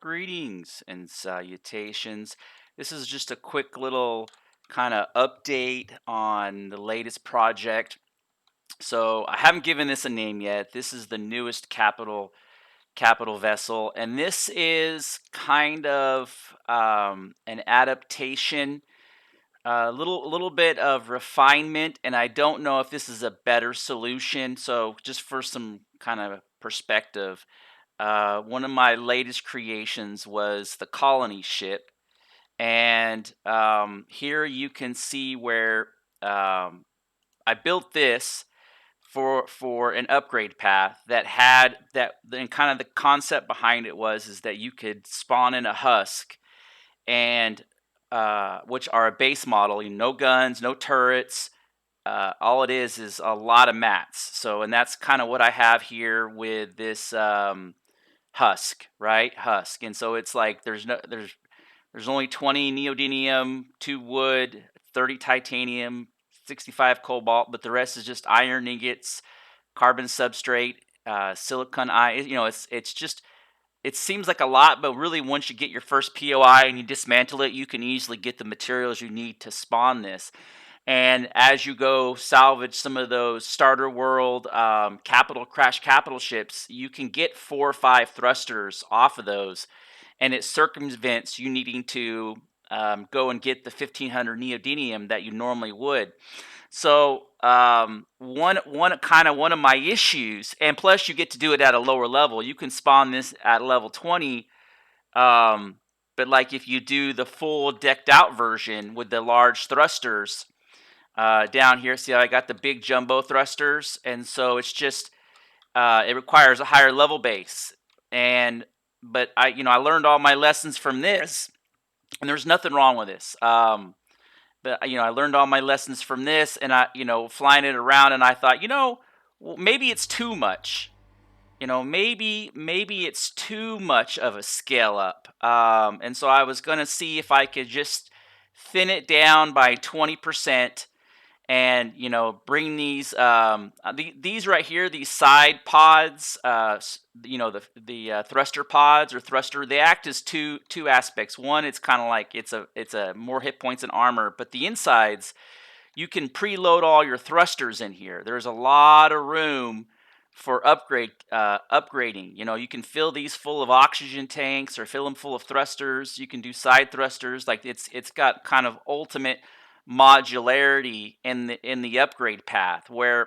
Greetings and salutations. This is just a quick little kind of update on the latest project. So I haven't given this a name yet. This is the newest capital vessel, and this is kind of an adaptation, a little bit of refinement, and I don't know if this is a better solution. So just for some kind of perspective, one of my latest creations was the colony ship, and here you can see where I built this for an upgrade path that had that. And kind of the concept behind it was is that you could spawn in a husk, and which are a base model, no guns, no turrets. All it is a lot of mats. So, and that's kind of what I have here with this husk, right? Husk. And so it's like there's only 20 neodymium, 2 wood, 30 titanium, 65 cobalt, but the rest is just iron ingots, carbon substrate, silicon it's just it seems like a lot, but really once you get your first POI and you dismantle it, you can easily get the materials you need to spawn this. And as you go salvage some of those starter world capital ships, you can get 4 or 5 thrusters off of those, and it circumvents you needing to go and get the 1500 neodymium that you normally would. So one of my issues, and plus you get to do it at a lower level. You can spawn this at level 20, but like if you do the full decked out version with the large thrusters, down here, see how I got the big jumbo thrusters, and so it's just it requires a higher level base. And but I learned all my lessons from this, and there's nothing wrong with this. But I learned all my lessons from this, and flying it around, and I thought, well, maybe it's too much. Maybe it's too much of a scale up. And so I was gonna see if I could just thin it down by 20%, and bring these right here, these side pods, the thruster pods or thruster. They act as two aspects. One, it's kind of like it's a more hit points and armor, but the insides, you can preload all your thrusters in here. There's a lot of room for upgrading. You can fill these full of oxygen tanks or fill them full of thrusters. You can do side thrusters. Like it's got kind of ultimate modularity in the upgrade path, where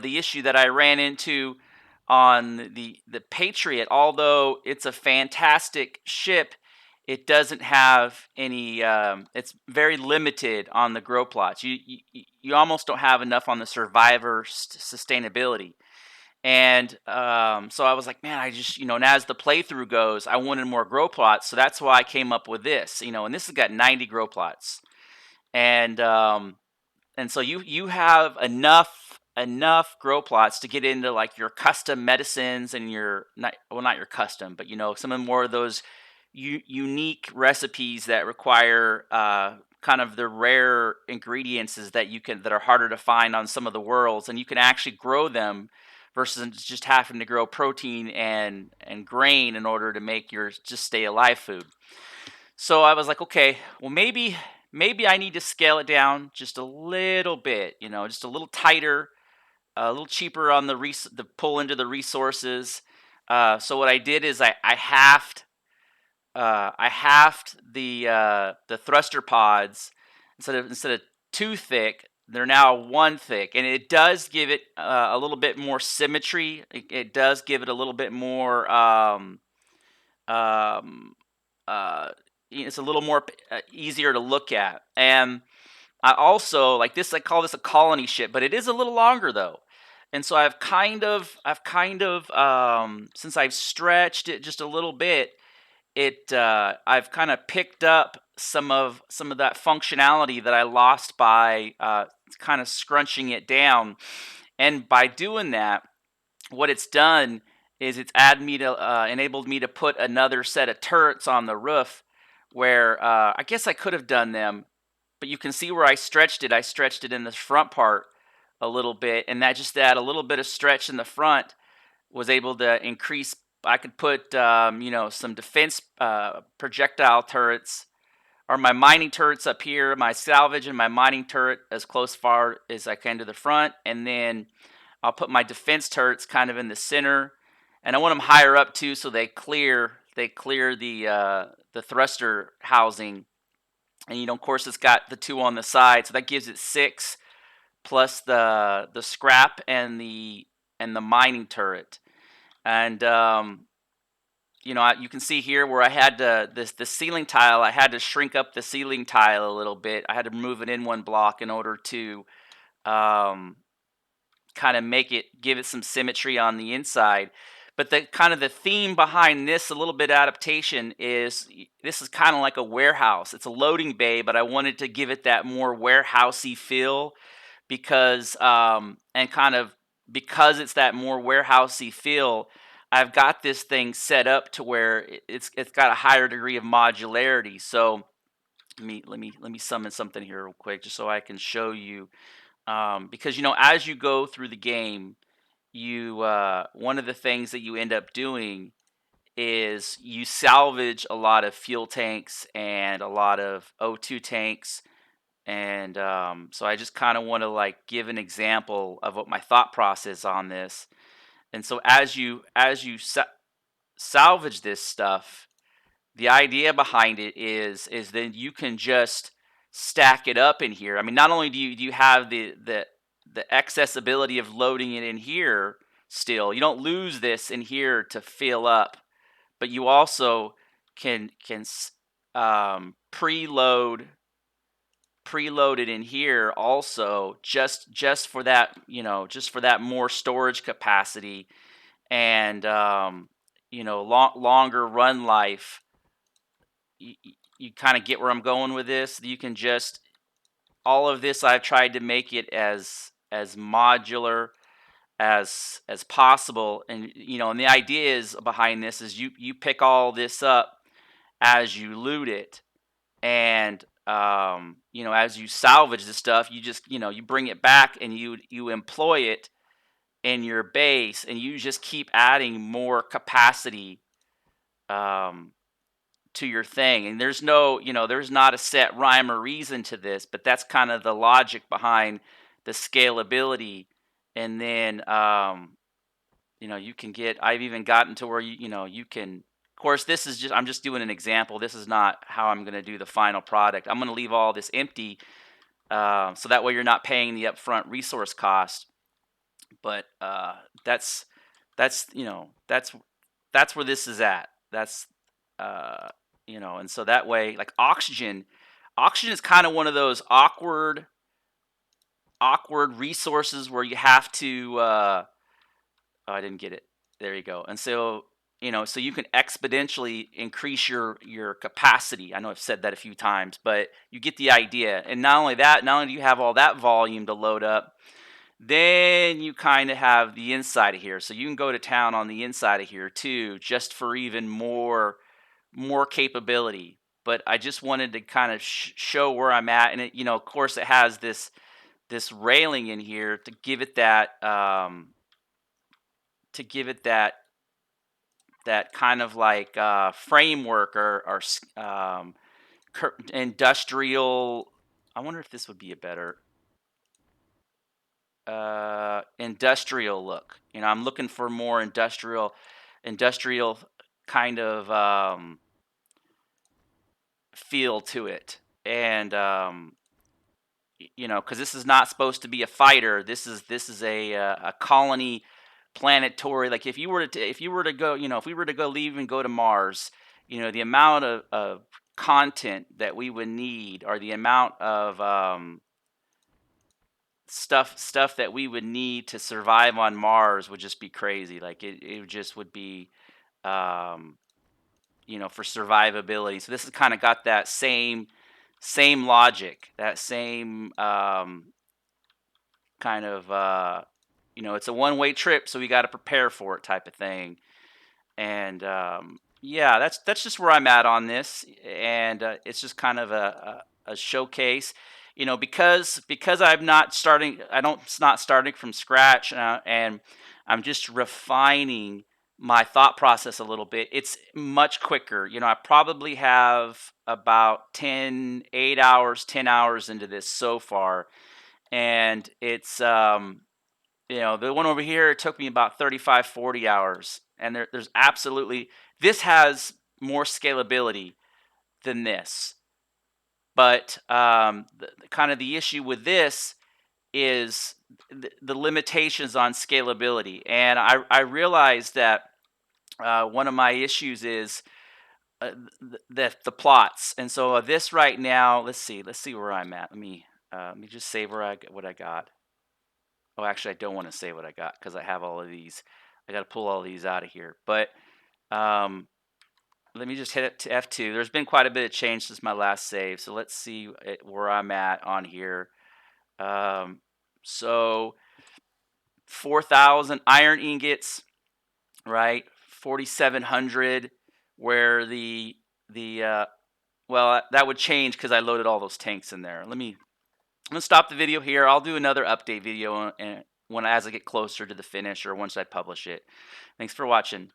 the issue that I ran into on the Patriot, although it's a fantastic ship, it doesn't have any. It's very limited on the grow plots. You almost don't have enough on the survivor sustainability. And so I was like, man, I just and as the playthrough goes, I wanted more grow plots, so that's why I came up with this. And this has got 90 grow plots, and so you have enough grow plots to get into like your custom medicines and your not your custom, but some of more of those unique recipes that require kind of the rare ingredients that are harder to find on some of the worlds, and you can actually grow them versus just having to grow protein and grain in order to make your just stay alive food. So I was like, okay, well maybe I need to scale it down just a little bit, just a little tighter, a little cheaper on the pull into the resources. So what I did is I halved the thruster pods. Instead of 2 thick, they're now 1 thick, and it does give it a little bit more symmetry. It does give it a little bit more um, it's a little more easier to look at. And I also like this. I call this a colony ship, but it is a little longer though. And so I've since I've stretched it just a little bit, I've kind of picked up some of that functionality that I lost by kind of scrunching it down. And by doing that, what it's done is it's enabled me to put another set of turrets on the roof, where I guess I could have done them, but you can see where I stretched it. I stretched it in the front part a little bit, and that a little bit of stretch in the front was able to increase put some defense projectile turrets, or my mining turrets up here, my salvage and my mining turret as close far as I can to the front, and then I'll put my defense turrets kind of in the center, and I want them higher up too, so they clear the thruster housing. And of course, it's got the 2 on the side, so that gives it 6 plus the scrap and the mining turret. And you can see here where I had the ceiling tile. I had to shrink up the ceiling tile a little bit. I had to move it in 1 block in order to um, kind of give it some symmetry on the inside. But the theme behind this, a little bit adaptation, is this is kind of like a warehouse. It's a loading bay, but I wanted to give it that more warehousey feel, because and kind of because it's that more warehousey feel, I've got this thing set up to where it's got a higher degree of modularity. So let me summon something here real quick, just so I can show you. Because as you go through the game, you one of the things that you end up doing is you salvage a lot of fuel tanks and a lot of O2 tanks. And so I just kind of want to like give an example of what my thought process on this. And so as you salvage this stuff, the idea behind it is then you can just stack it up in here. I mean, not only do you have the accessibility of loading it in here, still you don't lose this in here to fill up, but you also can preload it in here also, just for that, just for that more storage capacity. And longer run life. You kind of get where I'm going with this. You can just all of this, I've tried to make it as modular as possible. And and the idea is behind this is you pick all this up as you loot it. And as you salvage the stuff, you just you bring it back and you employ it in your base, and you just keep adding more capacity um, to your thing. And there's not a set rhyme or reason to this, but that's kind of the logic behind the scalability. And then I've even gotten to where you can. Of course, I'm just doing an example. This is not how I'm going to do the final product. I'm going to leave all this empty, so that way you're not paying the upfront resource cost. But that's that's you know that's where this is at. That's uh, and so that way, like oxygen is kind of one of those awkward resources where you have to. Oh, I didn't get it. There you go. And so so you can exponentially increase your capacity. I know I've said that a few times, but you get the idea. And not only that, not only do you have all that volume to load up, then you kind of have the inside of here. So you can go to town on the inside of here too, just for even more capability. But I just wanted to kind of show where I'm at. And of course, it has this railing in here to give it that kind of like framework, or industrial. I wonder if this would be a better industrial look. I'm looking for more industrial kind of feel to it. And because this is not supposed to be a fighter. This is a colony planetary. Like if you were to go, if we were to go leave and go to Mars, the amount of content that we would need, or the amount of stuff that we would need to survive on Mars would just be crazy. Like it just would be, um, for survivability. So this has kind of got that same logic, that same kind of it's a one-way trip, so we got to prepare for it, type of thing. And yeah, that's just where I'm at on this. And it's just kind of a showcase, because I'm not starting. It's not starting from scratch, and I'm just refining my thought process a little bit. It's much quicker. You know, I probably have about 8 hours, 10 hours into this so far. And it's, you know, the one over here, it took me about 35, 40 hours. And there's absolutely, this has more scalability than this. But kind of the issue with this is the limitations on scalability. And I realized that one of my issues is the plots. And so this right now, let's see where I'm at. Let me just save what I got. Oh, actually, I don't want to say what I got because I have all of these. I got to pull all these out of here. But um, let me just hit it to F2. There's been quite a bit of change since my last save. So let's see where I'm at on here. So 4,000 iron ingots, right? 4,700. Where well, that would change because I loaded all those tanks in there. I'm gonna stop the video here. I'll do another update video as I get closer to the finish or once I publish it. Thanks for watching.